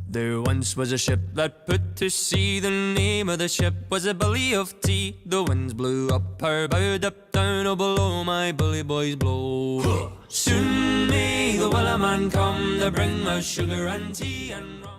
There once was a ship that put to sea. The name of the ship was a Billy of Tea. The winds blew up her bow, up down, oh below my bully boys blow. Soon may the wellerman come to bring us sugar and tea and rum.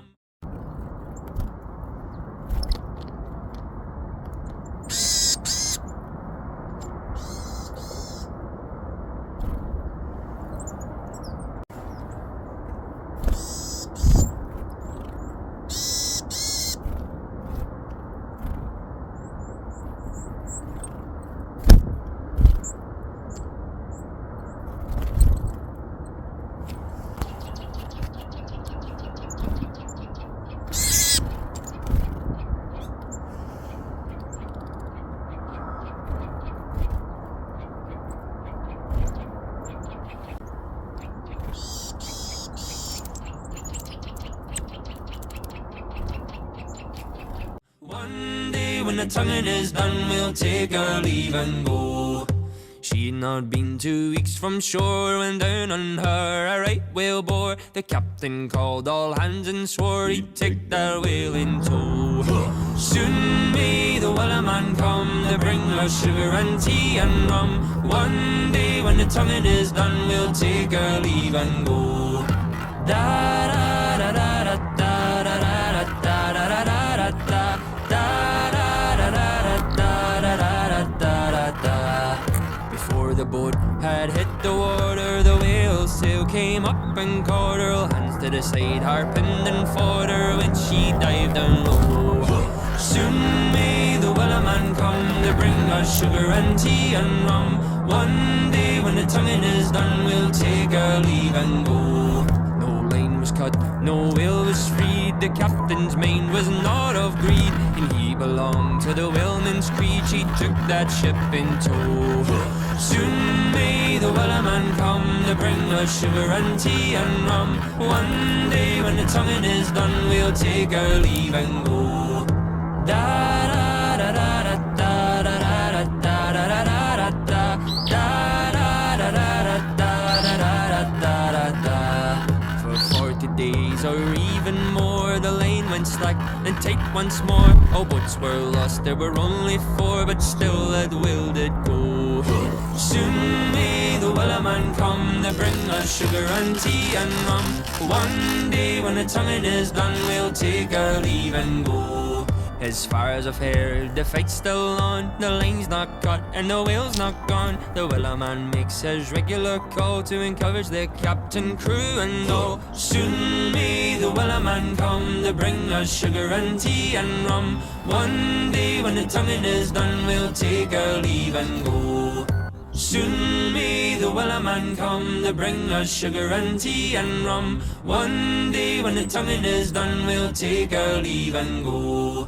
One day when the tonguing is done, we'll take our leave and go. She'd not been 2 weeks from shore when down on her a right whale bore. The captain called all hands and swore he'd take that whale in tow. Soon may the wellerman come to bring us sugar and tea and rum. One day when the tonguing is done, we'll take our leave and go. Da da da da da da da da da da da da da. Before the boat had hit the water, the whale's sail came up and caught her. All hands to the side, harping and fought her when she dived down low. Soon may the wellerman come to bring us sugar and tea and rum. One day when the tonguing is done, we'll take our leave and go. No line was cut, no whale was freed. The captain's mind was not of greed, and he belonged to the whaleman's creed. She took that ship in tow. Soon may the wellerman come to bring us sugar and tea and rum. One day when the tonguing is done, we'll take our leave and go. Da da da da da da da da da da da da da da da. For 40 days or even more, the line went slack and tight once more. All boats were lost, there were only 4, but still that whale did go. Soon may the wellerman come to bring us sugar and tea and rum. One day when the tonguing is done, we'll take our leave and go. As far as I've heard, the fight's still on. The line's not cut and the whale's not gone. The wellerman makes his regular call to encourage the captain, crew and all. Soon may the wellerman come to bring us sugar and tea and rum. One day when the tonguing is done, we'll take our leave and go. Soon may the wellerman come to bring us sugar and tea and rum. One day when the tonguing is done, we'll take our leave and go.